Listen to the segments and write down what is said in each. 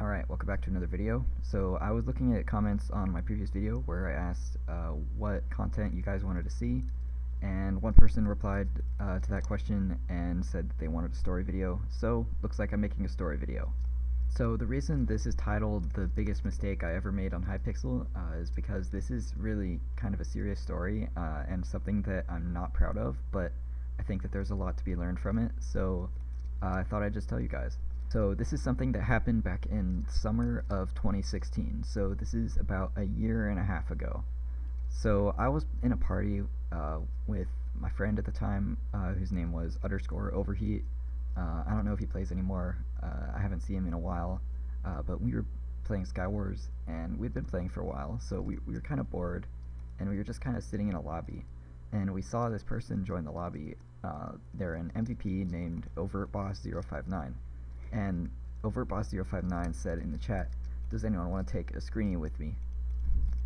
Alright, welcome back to another video. So I was looking at comments on my previous video where I asked what content you guys wanted to see, and one person replied to that question and said that they wanted a story video, so looks like I'm making a story video. So the reason this is titled The Biggest Mistake I Ever Made on Hypixel is because this is really kind of a serious story and something that I'm not proud of, but I think that there's a lot to be learned from it, so I thought I'd just tell you guys. So this is something that happened back in summer of 2016, so this is about a year and a half ago. So I was in a party with my friend at the time, whose name was _overheat. I don't know if he plays anymore, I haven't seen him in a while, but we were playing Skywars, and we'd been playing for a while, so we were kind of bored, and we were just kind of sitting in a lobby, and we saw this person join the lobby. They're an MVP named OvertBoss059. And OvertBoss059 said in the chat, "Does anyone want to take a screenie with me?"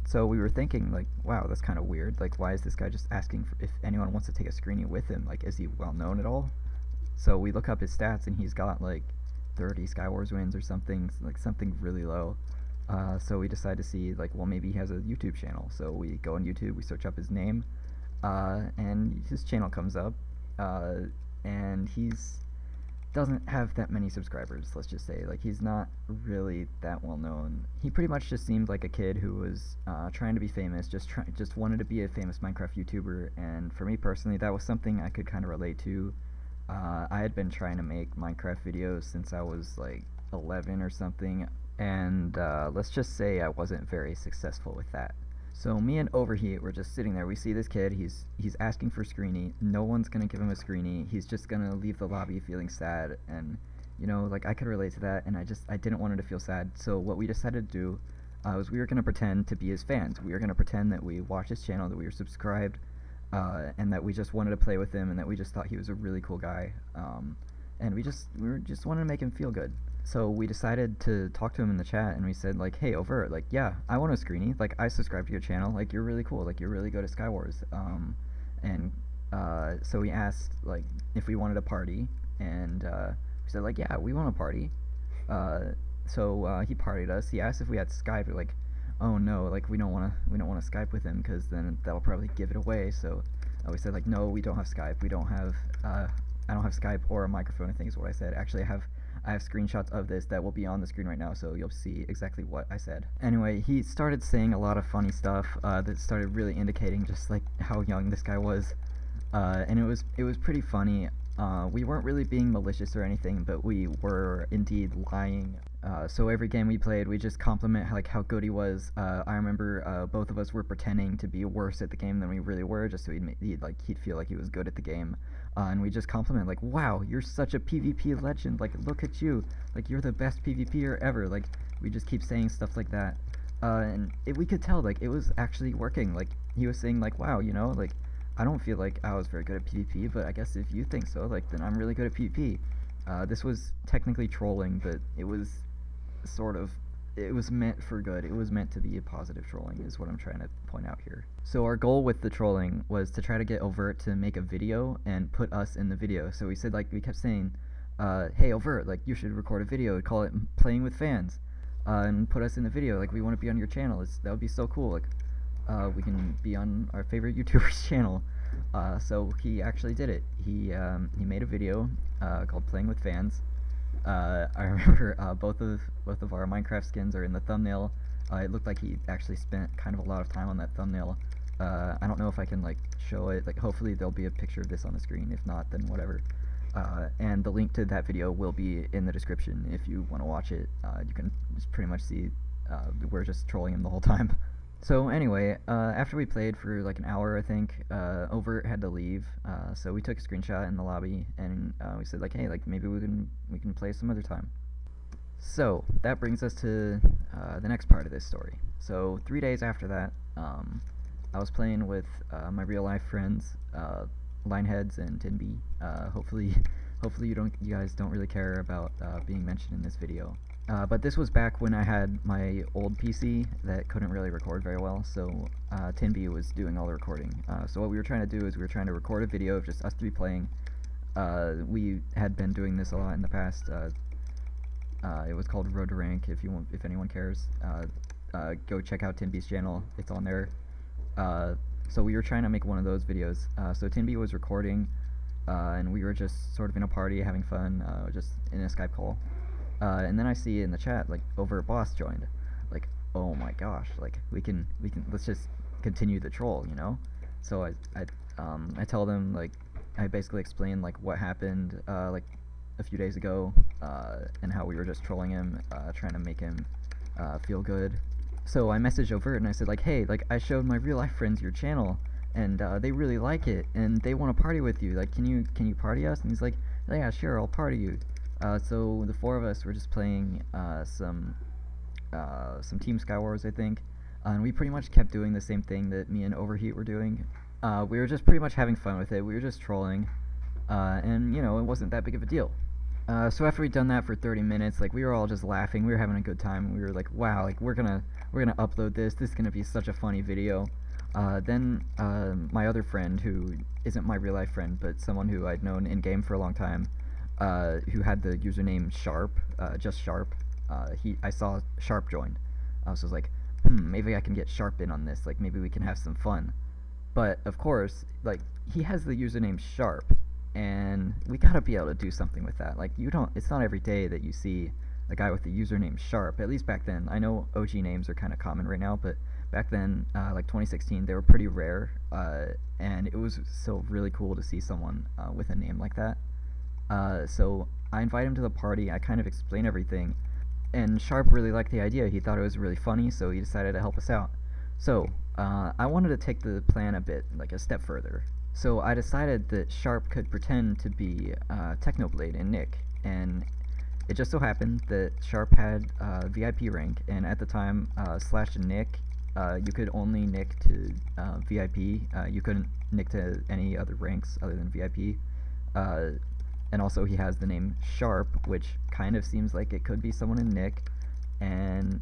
So we were thinking, like, wow, that's kind of weird. Like, why is this guy just asking if anyone wants to take a screenie with him? Like, is he well known at all? So we look up his stats, and he's got like 30 Skywars wins or something, like something really low. So we decided to see, like, well, maybe he has a YouTube channel. So we go on YouTube, we search up his name, and his channel comes up, and he's doesn't have that many subscribers, let's just say. Like, he's not really that well known. He pretty much just seemed like a kid who was trying to be famous, just wanted to be a famous Minecraft YouTuber, and for me personally, that was something I could kind of relate to. I had been trying to make Minecraft videos since I was like 11 or something, and let's just say I wasn't very successful with that. So me and Overheat were just sitting there. We see this kid, he's asking for screenie. No one's gonna give him a screenie. He's just gonna leave the lobby feeling sad, and you know, like, I could relate to that, and I didn't want him to feel sad. So what we decided to do was we were gonna pretend to be his fans. We were gonna pretend that we watched his channel, that we were subscribed, and that we just wanted to play with him, and that we just thought he was a really cool guy, and we just wanted to make him feel good. So we decided to talk to him in the chat, and we said, like, hey, Overt, like, yeah, I want a screenie, like, I subscribe to your channel, like, you're really cool, like, you're really good at Skywars, and so we asked, like, if we wanted a party, and we said, like, yeah, we want a party. So he partied us. He asked if we had Skype. We're like, oh no, like, we don't want to Skype with him, because then that'll probably give it away. So we said, like, no, we don't have Skype. We don't have I don't have Skype or a microphone, I think is what I said. Actually, I have screenshots of this that will be on the screen right now, so you'll see exactly what I said. Anyway, he started saying a lot of funny stuff that started really indicating just like how young this guy was, and it was pretty funny. We weren't really being malicious or anything, but we were indeed lying. So every game we played, we just compliment like how good he was. I remember both of us were pretending to be worse at the game than we really were, just so he'd feel like he was good at the game. And we just compliment, like, wow, you're such a PvP legend, like, look at you, like, you're the best PvPer ever. Like, we just keep saying stuff like that, and we could tell, like, it was actually working. Like, he was saying, like, wow, you know, like, I don't feel like I was very good at PvP, but I guess if you think so, like, then I'm really good at PvP. This was technically trolling, but it was it was meant for good. It was meant to be a positive trolling, is what I'm trying to point out here. So our goal with the trolling was to try to get Overt to make a video and put us in the video. So we said, like, we kept saying, hey, Overt, like, you should record a video, call it Playing with Fans, and put us in the video. Like, we want to be on your channel. That would be so cool. Like, we can be on our favorite YouTuber's channel. So he actually did it. He made a video called Playing with Fans. I remember both of our Minecraft skins are in the thumbnail. It looked like he actually spent kind of a lot of time on that thumbnail. I don't know if I can, like, show it. Like, hopefully there'll be a picture of this on the screen. If not, then whatever. And the link to that video will be in the description if you want to watch it. You can just pretty much see we're just trolling him the whole time. So anyway, after we played for like an hour, I think, Overt had to leave, so we took a screenshot in the lobby, and we said, like, hey, like, maybe we can play some other time. So that brings us to the next part of this story. So 3 days after that, I was playing with my real life friends, Lineheads and Tinby. Hopefully you guys don't really care about being mentioned in this video. But this was back when I had my old PC that couldn't really record very well, so Tinby was doing all the recording. So what we were trying to do is we were trying to record a video of just us three playing. We had been doing this a lot in the past. It was called Road to Rank. If anyone cares, go check out Tinby's channel. It's on there. So we were trying to make one of those videos. So Tinby was recording, and we were just sort of in a party having fun, just in a Skype call. And then I see in the chat, like, Overt Boss joined. Like, oh my gosh, like, we can let's just continue the troll, you know? So I tell them, like, I basically explained, like, what happened, like, a few days ago, and how we were just trolling him, trying to make him feel good. So I messaged Overt and I said, like, hey, like, I showed my real life friends your channel, and they really like it, and they want to party with you. Like, can you party us? And he's like, yeah, sure, I'll party you. So the four of us were just playing some Team Skywars, I think, and we pretty much kept doing the same thing that me and Overheat were doing. We were just pretty much having fun with it. We were just trolling, and, you know, it wasn't that big of a deal. So after we'd done that for 30 minutes, like, we were all just laughing. We were having a good time. We were like, wow, like, we're gonna upload this. This is gonna be such a funny video. Then my other friend, who isn't my real life friend, but someone who I'd known in game for a long time, who had the username Sharp, just Sharp, I saw Sharp join. So I was like, maybe I can get Sharp in on this. Like, maybe we can have some fun. But of course, like, he has the username Sharp, and we gotta be able to do something with that. Like, it's not every day that you see a guy with the username Sharp, at least back then. I know OG names are kind of common right now, but back then, like 2016, they were pretty rare, and it was still really cool to see someone with a name like that. So I invite him to the party. I kind of explain everything, and Sharp really liked the idea. He thought it was really funny, so he decided to help us out. So I wanted to take the plan a step further. So I decided that Sharp could pretend to be Technoblade and Nick, and it just so happened that Sharp had VIP rank, and at the time, slash Nick, you could only nick to VIP. You couldn't nick to any other ranks other than VIP. And also he has the name Sharp, which kind of seems like it could be someone in Nick, and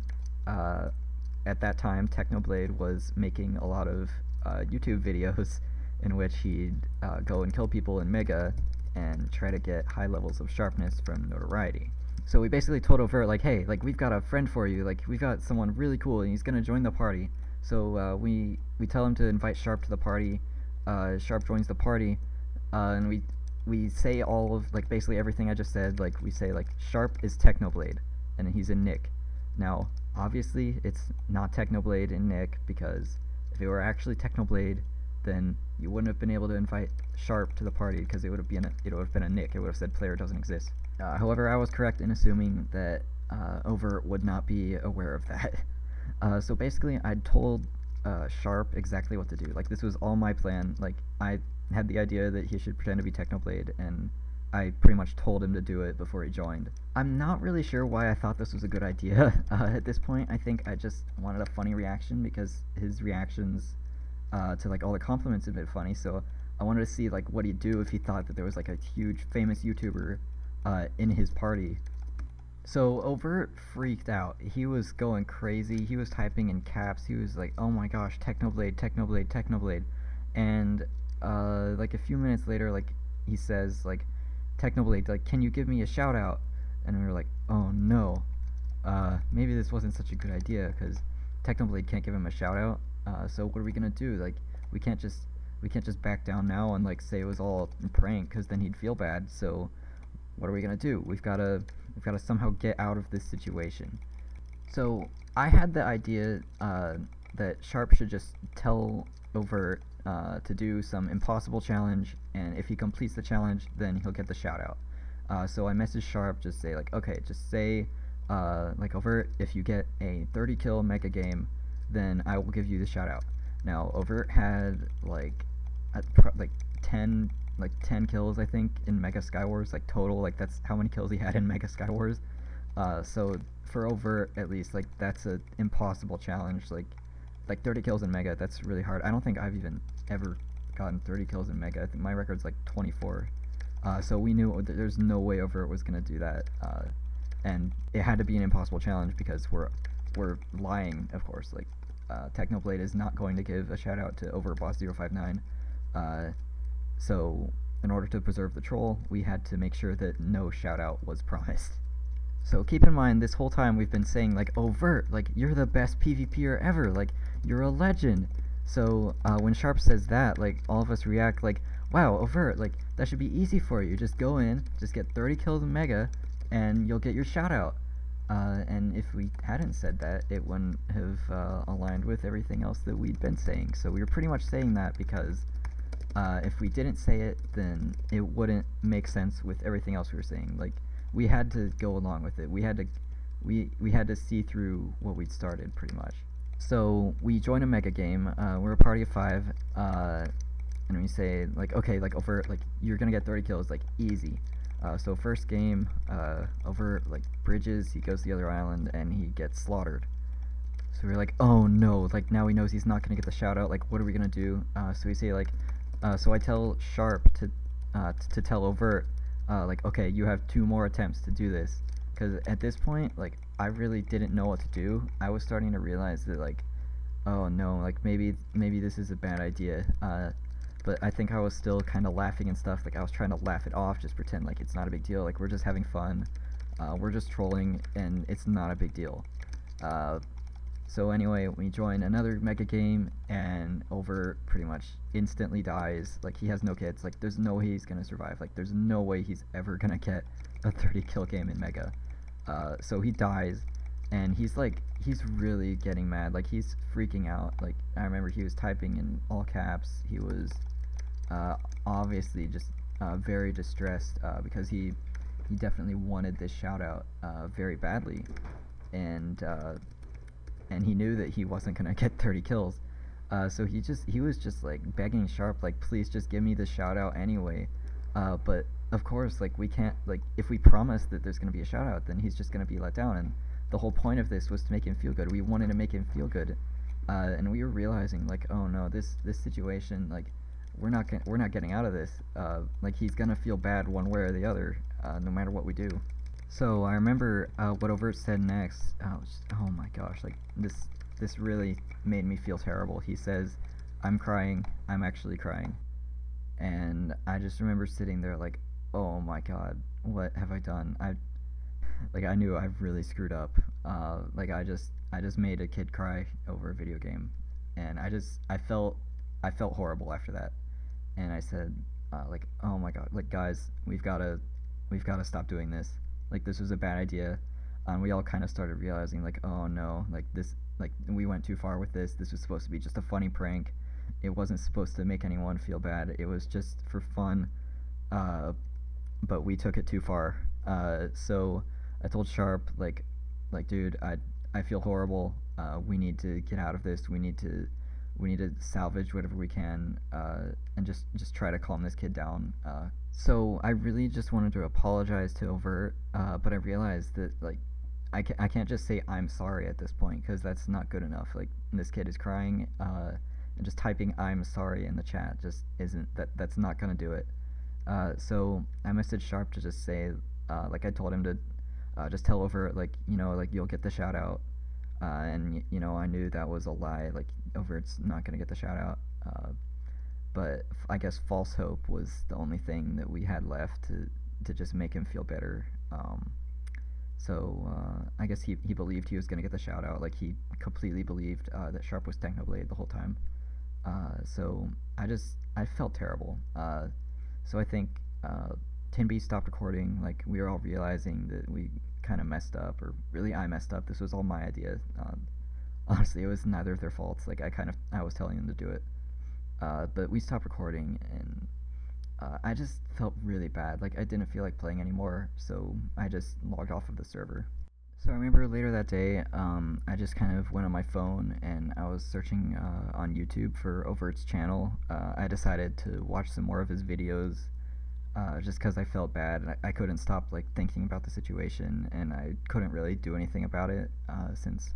at that time Technoblade was making a lot of YouTube videos in which he'd go and kill people in Mega and try to get high levels of sharpness from notoriety. So we basically told Overt, like, hey, like, we've got a friend for you, like, we've got someone really cool and he's gonna join the party. So we tell him to invite Sharp to the party. Sharp joins the party, and we say all of, like, basically everything I just said. Like, we say, like, Sharp is Technoblade, and he's in Nick. Now, obviously, it's not Technoblade in Nick, because if it were actually Technoblade, then you wouldn't have been able to invite Sharp to the party, because it would have been a Nick. It would have said player doesn't exist. However, I was correct in assuming that Overt would not be aware of that. So basically, I told Sharp exactly what to do. Like, this was all my plan. Like, I had the idea that he should pretend to be Technoblade, and I pretty much told him to do it before he joined. I'm not really sure why I thought this was a good idea. At this point, I think I just wanted a funny reaction, because his reactions to, like, all the compliments have been funny, so I wanted to see, like, what he'd do if he thought that there was, like, a huge famous YouTuber in his party. So Overt freaked out. He was going crazy. He was typing in caps. He was like, oh my gosh, Technoblade, Technoblade, Technoblade. And like a few minutes later, like, he says, like, Technoblade, like, can you give me a shout out? And we were like, oh no, maybe this wasn't such a good idea, because Technoblade can't give him a shout out. So what are we gonna do? Like, we can't just back down now and, like, say it was all a prank, because then he'd feel bad. So what are we gonna do? We've gotta somehow get out of this situation. So I had the idea that Sharp should just tell Overt to do some impossible challenge, and if he completes the challenge, then he'll get the shout out. So I messaged Sharp, just say, like, okay, just say, like, Overt, if you get a 30 kill mega game, then I will give you the shout out. Now, Overt had like 10 kills, I think, in Mega Skywars, like, total. Like, that's how many kills he had in Mega Skywars. So for Overt, at least, like, that's an impossible challenge. Like 30 kills in Mega, that's really hard. I don't think I've even ever gotten 30 kills in Mega. I think my record's like 24. So we knew there's no way Overt was gonna do that, and it had to be an impossible challenge, because we're lying, of course. Like, Technoblade is not going to give a shout out to OvertBoss059. So in order to preserve the troll, we had to make sure that no shout out was promised. So keep in mind, this whole time we've been saying, like, Overt, like, you're the best PvPer ever, like, you're a legend. So when Sharp says that, like, all of us react like, wow, Overt, like, that should be easy for you. Just go in, just get 30 kills in Mega, and you'll get your shout out. And if we hadn't said that, it wouldn't have aligned with everything else that we'd been saying. So we were pretty much saying that because if we didn't say it, then it wouldn't make sense with everything else we were saying. Like, we had to go along with it. We had to see through what we'd started, pretty much. So we join a mega game. We're a party of 5, and we say, like, okay, like, over, like, you're gonna get 30 kills, like, easy. So first game, over, like, bridges, he goes to the other island, and he gets slaughtered. So we're like, oh no, like, now he knows he's not gonna get the shout out, like, what are we gonna do? So we say, like, so I tell Sharp to tell Overt, like, okay, you have 2 more attempts to do this. Because at this point, like, I really didn't know what to do. I was starting to realize that, like, oh no, like, maybe this is a bad idea. But I think I was still kind of laughing and stuff. Like, I was trying to laugh it off, just pretend like it's not a big deal. Like, we're just having fun. We're just trolling, and it's not a big deal. So anyway, we join another mega game, and Over pretty much instantly dies. Like, he has no kids. Like, there's no way he's gonna survive. Like, there's no way he's ever gonna get a 30 kill game in mega. So he dies, and he's really getting mad. Like, he's freaking out. Like, I remember he was typing in all caps. He was obviously just very distressed because he definitely wanted this shout out very badly, and he knew that he wasn't gonna get 30 kills. So he was just like begging Sharp, like, please just give me the shout out anyway. But of course, like, we can't, like, if we promise that there's gonna be a shout out, then he's just gonna be let down. And the whole point of this was to make him feel good. We wanted to make him feel good, and we were realizing, like, oh no, this situation, like, we're not getting out of this. Like, he's gonna feel bad one way or the other, no matter what we do. So I remember what Overt said next. Oh my gosh, like, this really made me feel terrible. He says, "I'm crying. I'm actually crying." And I just remember sitting there like, oh my god, what have I done? I knew I've really screwed up. Like, I just made a kid cry over a video game, and I felt horrible after that. And I said, like, oh my god, like, guys, we've gotta stop doing this. Like, this was a bad idea. And we all kind of started realizing, like, oh no, like, we went too far with this. This was supposed to be just a funny prank. It wasn't supposed to make anyone feel bad. It was just for fun. But we took it too far. So I told Sharp, like, dude, I feel horrible. We need to get out of this. We need to salvage whatever we can, and just try to calm this kid down. So I really just wanted to apologize to Overt, but I realized that, like, I can't just say I'm sorry at this point, because that's not good enough. Like, this kid is crying, and just typing I'm sorry in the chat just isn't, that's not gonna do it. So I messaged Sharp to just say, like, I told him to just tell Overt, like, you know, like, you'll get the shout out. And you know, I knew that was a lie. Like, Overt's not gonna get the shout out. But I guess false hope was the only thing that we had left to just make him feel better. So I guess he believed he was gonna get the shout out. Like, he completely believed that Sharp was Technoblade the whole time. So I felt terrible. So I think Tinby stopped recording. Like, we were all realizing that we kind of messed up, or really I messed up. This was all my idea. Honestly, it was neither of their faults. Like, I was telling them to do it. But we stopped recording, and I just felt really bad. Like, I didn't feel like playing anymore, so I just logged off of the server. So I remember later that day, I just kind of went on my phone, and I was searching on YouTube for Overt's channel. I decided to watch some more of his videos, just because I felt bad. I couldn't stop, like, thinking about the situation, and I couldn't really do anything about it, since,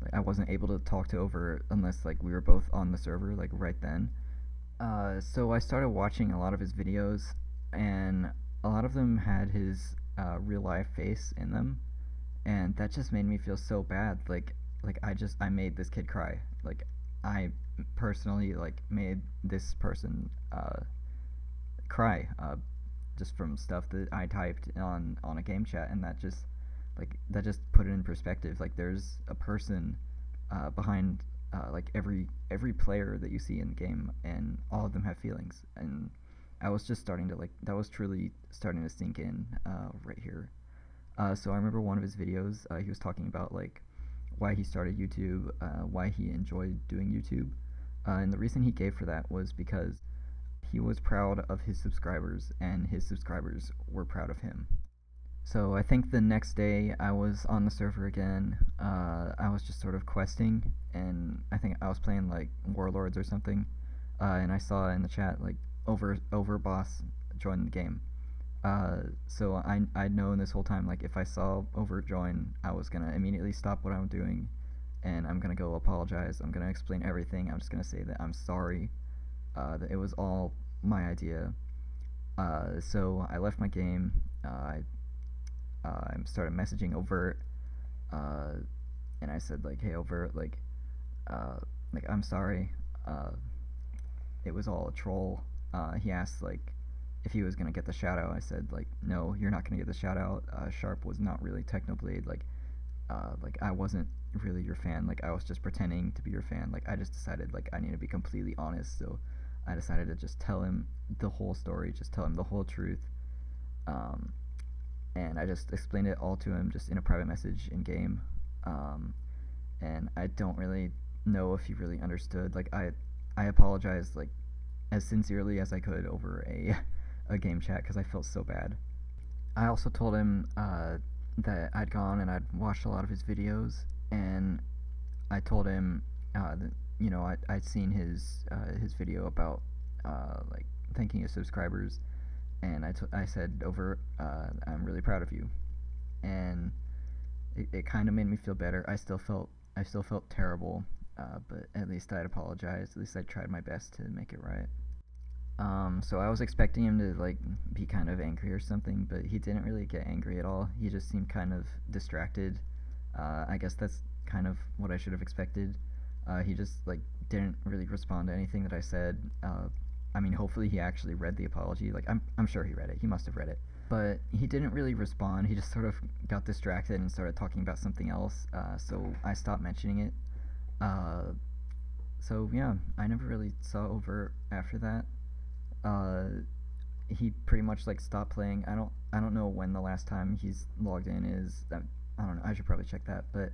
like, I wasn't able to talk to Overt unless, like, we were both on the server, like, right then. So I started watching a lot of his videos, and a lot of them had his real life face in them, and that just made me feel so bad. Like I made this kid cry. Like, I personally, like, made this person cry, just from stuff that I typed on a game chat, and that like that just put it in perspective. Like there's a person behind like every player that you see in the game, and all of them have feelings. And I was just starting to like that was truly starting to sink in right here. So I remember one of his videos. He was talking about like why he started YouTube, why he enjoyed doing YouTube, and the reason he gave for that was because he was proud of his subscribers, and his subscribers were proud of him. So I think the next day I was on the server again. I was just sort of questing, and I think I was playing like Warlords or something. And I saw in the chat like over boss joined the game. So I'd known this whole time, like if I saw over join, I was gonna immediately stop what I'm doing, and I'm gonna go apologize. I'm gonna explain everything. I'm just gonna say that I'm sorry. That it was all my idea. So I left my game. I started messaging Overt, and I said like, "Hey Overt, like I'm sorry. It was all a troll." He asked like if he was gonna get the shout out. I said like, "No, you're not gonna get the shout out. Sharp was not really Technoblade. Like I wasn't really your fan. Like I was just pretending to be your fan. Like I just decided like I need to be completely honest. So I decided to just tell him the whole story, just tell him the whole truth." And I just explained it all to him just in a private message in game. And I don't really know if he really understood. Like I apologized like as sincerely as I could over a game chat because I felt so bad. I also told him that I'd gone and I'd watched a lot of his videos, and I told him that I'd seen his video about like thanking his subscribers, and I said over, I'm really proud of you, and it kind of made me feel better. I still felt terrible, but at least I'd apologized. At least I tried my best to make it right. So I was expecting him to like be kind of angry or something, but he didn't really get angry at all. He just seemed kind of distracted. I guess that's kind of what I should have expected. He just like didn't really respond to anything that I said. I mean, hopefully he actually read the apology. Like I'm sure he read it. He must have read it. But he didn't really respond. He just sort of got distracted and started talking about something else. So I stopped mentioning it. So yeah, I never really saw Overt after that. He pretty much like stopped playing. I don't know when the last time he's logged in is. I don't know. I should probably check that. But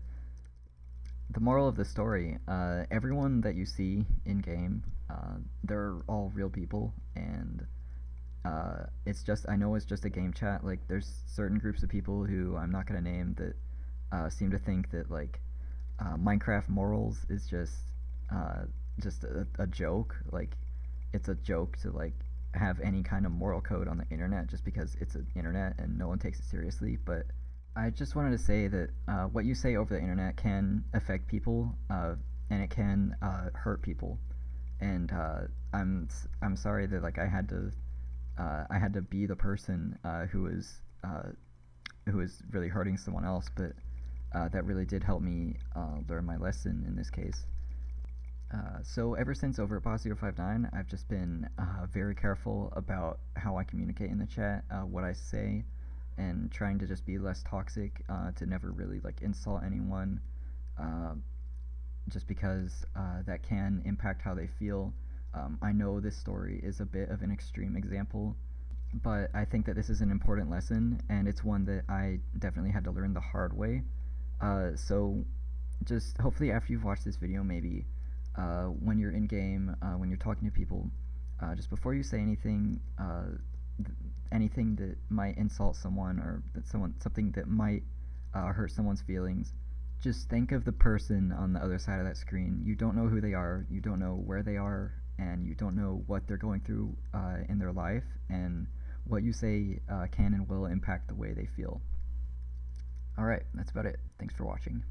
the moral of the story: everyone that you see in game, they're all real people, and it's just I know it's just a game chat. Like there's certain groups of people who I'm not gonna name that seem to think that like Minecraft morals is just a joke. Like it's a joke to like have any kind of moral code on the internet just because it's an internet and no one takes it seriously. But I just wanted to say that what you say over the internet can affect people, and it can hurt people. And I'm sorry that like I had to be the person who was really hurting someone else, but that really did help me learn my lesson in this case. So ever since over at Boss059, I've just been very careful about how I communicate in the chat, what I say, and trying to just be less toxic, to never really like insult anyone, just because that can impact how they feel. I know this story is a bit of an extreme example, but I think that this is an important lesson, and it's one that I definitely had to learn the hard way. So just hopefully after you've watched this video, maybe when you're in game, when you're talking to people, just before you say anything, anything that might insult someone or something that might hurt someone's feelings, just think of the person on the other side of that screen. You don't know who they are, you don't know where they are, and you don't know what they're going through in their life, and what you say can and will impact the way they feel. Alright, that's about it. Thanks for watching.